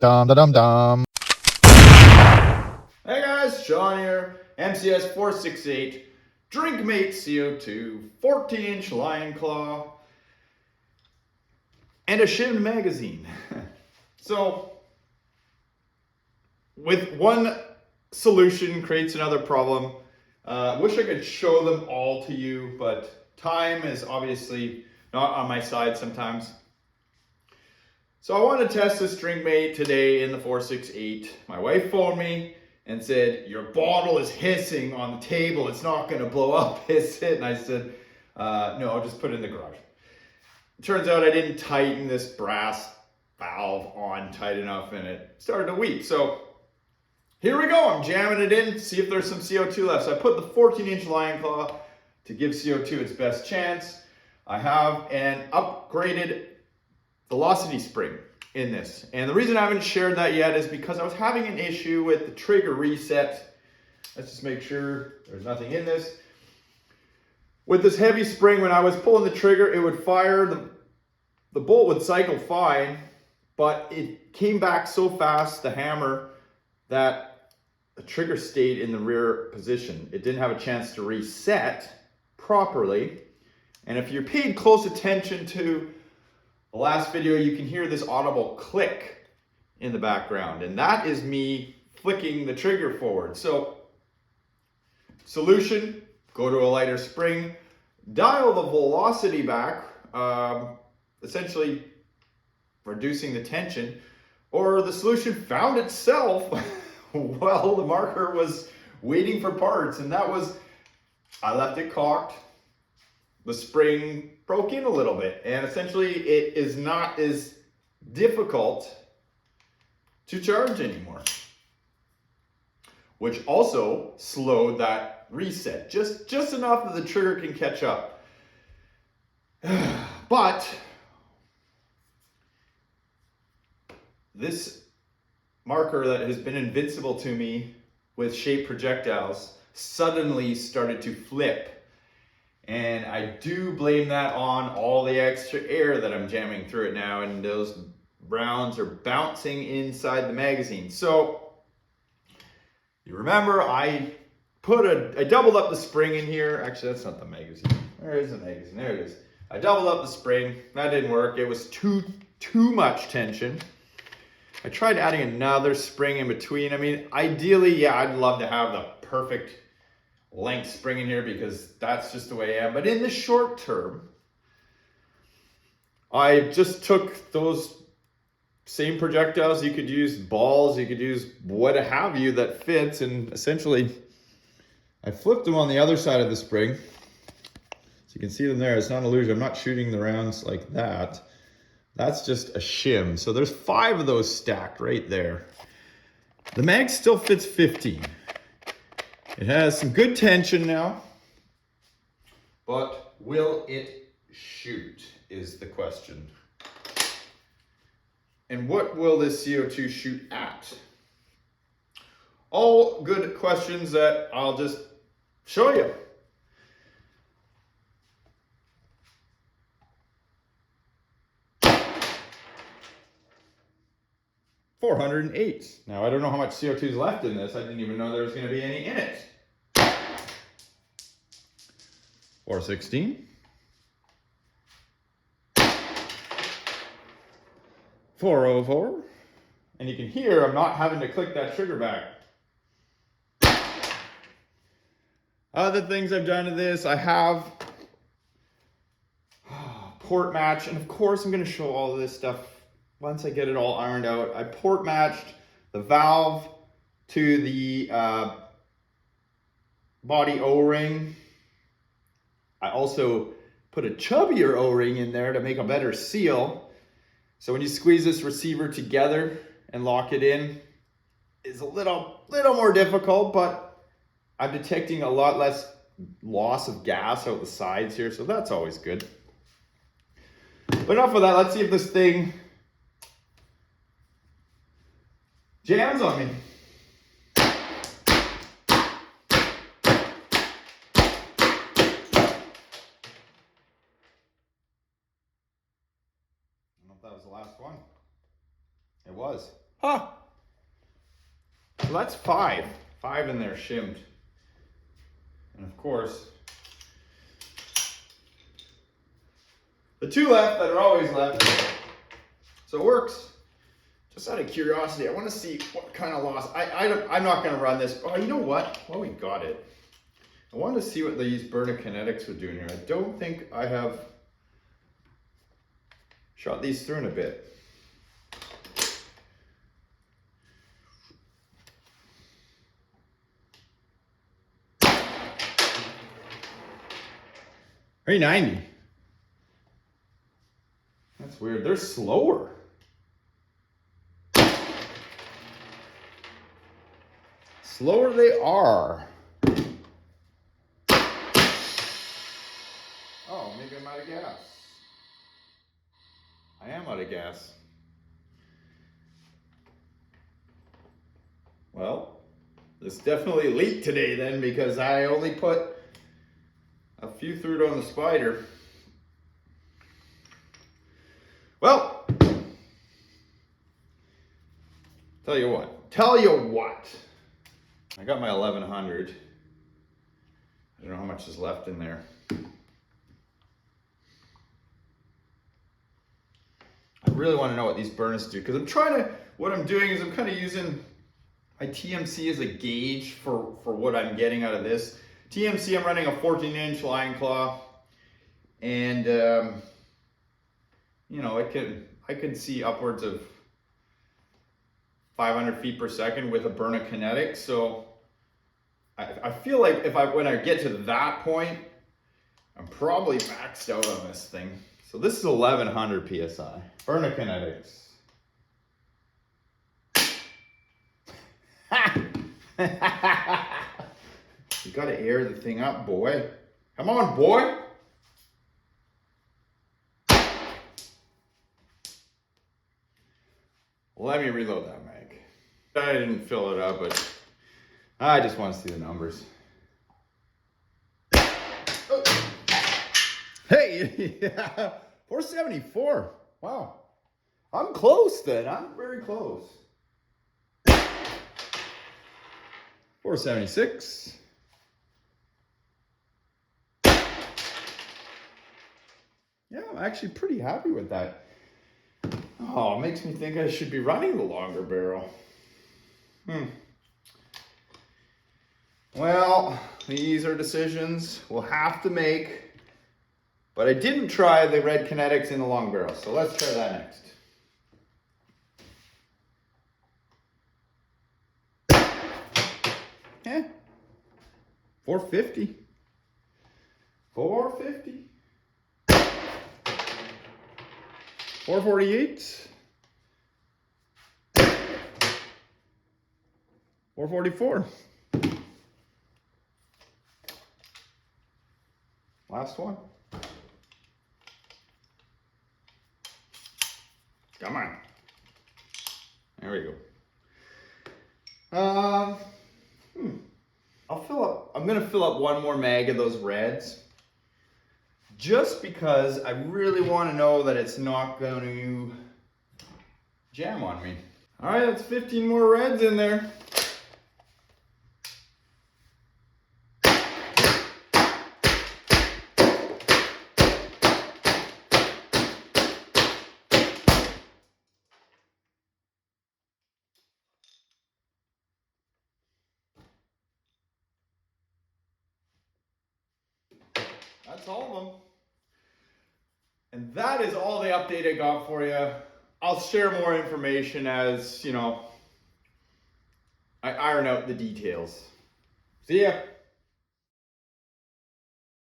Dum da dum dum. Hey guys, Sean here, MCS 468, Drinkmate CO2, 14-inch Lion Claw, and a shimmed magazine. So, with one solution creates another problem. Wish I could show them all to you, but time is obviously not on my side sometimes. So I want to test this Drinkmate today in the 468. My wife phoned me and said, your bottle is hissing on the table. It's not going to blow up, hiss it. And I said, no, I'll just put it in the garage. It turns out I didn't tighten this brass valve on tight enough and it started to leak. So here we go. I'm jamming it in, see if there's some CO2 left. So I put the 14-inch Lion Claw to give CO2 its best chance. I have an upgraded velocity spring in this. And the reason I haven't shared that yet is because I was having an issue with the trigger reset. Let's just make sure there's nothing in this. With this heavy spring, when I was pulling the trigger, it would fire, the bolt would cycle fine, but it came back so fast, the hammer, that the trigger stayed in the rear position. It didn't have a chance to reset properly. And if you paid close attention to the last video, you can hear this audible click in the background, and that is me flicking the trigger forward. So, solution, go to a lighter spring, dial the velocity back, essentially reducing the tension, or the solution found itself while the marker was waiting for parts, and that was, I left it cocked, the spring broke in a little bit, and essentially it is not as difficult to charge anymore, which also slowed that reset just enough that the trigger can catch up. But this marker that has been invincible to me with shaped projectiles suddenly started to flip. And I do blame that on all the extra air that I'm jamming through it now, and those rounds are bouncing inside the magazine. So, you remember I doubled up the spring in here. Actually, that's not the magazine. There is the magazine, there it is. I doubled up the spring, that didn't work. It was too much tension. I tried adding another spring in between. I mean, ideally, yeah, I'd love to have the perfect length spring in here because that's just the way I am. But in the short term, I just took those same projectiles. You could use balls, you could use what have you that fits, and essentially I flipped them on the other side of the spring. So you can see them there. It's not an illusion. I'm not shooting the rounds like that. That's just a shim. So there's 5 of those stacked right there. The mag still fits 15. It has some good tension now, but will it shoot is the question. And what will this CO2 shoot at? All good questions that I'll just show you. $408. Now, I don't know how much CO2 is left in this. I didn't even know there was going to be any in it. 416. 404. And you can hear I'm not having to click that trigger back. Other things I've done to this, I have port match, and of course I'm going to show all of this stuff once I get it all ironed out. I port matched the valve to the body O-ring. I also put a chubbier O-ring in there to make a better seal. So when you squeeze this receiver together and lock it in, it's a little more difficult, but I'm detecting a lot less loss of gas out the sides here, so that's always good. But enough of that, let's see if this thing jams on me. I don't know if that was the last one. It was. Huh. So that's 5. 5 in there shimmed. And of course, the 2 left that are always left. So it works. Just out of curiosity, I want to see what kind of loss. I'm not going to run this. Oh, you know what? Well, we got it. I wanted to see what these burner kinetics would do in here. I don't think I have shot these through in a bit. $390. That's weird. They're slower. Slower they are. Oh, maybe I'm out of gas. I am out of gas. Well, this definitely leaked today then, because I only put a few through it on the spider. Well, tell you what. I got my 1100. I don't know how much is left in there. I really want to know what these burners do, because what I'm doing is I'm kind of using my TMC as a gauge for what I'm getting out of this. TMC, I'm running a 14-inch line claw, and you know, I can see upwards of 500 feet per second with a burner kinetic. So I feel like when I get to that point, I'm probably maxed out on this thing. So this is 1100 PSI. Burner kinetics. You gotta air the thing up, boy. Come on, boy. Let me reload that mag. I didn't fill it up, but I just want to see the numbers. Oh. Hey, yeah, 474. Wow. I'm close then. I'm very close. 476. Yeah, I'm actually pretty happy with that. Oh, it makes me think I should be running the longer barrel. Well, these are decisions we'll have to make. But I didn't try the red kinetics in the long barrel, so let's try that next. Yeah, 450. 450. 448. 444. Last one. Come on. There we go. I'm gonna fill up one more mag of those reds, just because I really want to know that it's not going to jam on me. All right, that's 15 more reds in there. That's all of them. And that is all the update I got for you. I'll share more information as, you know, I iron out the details. See ya.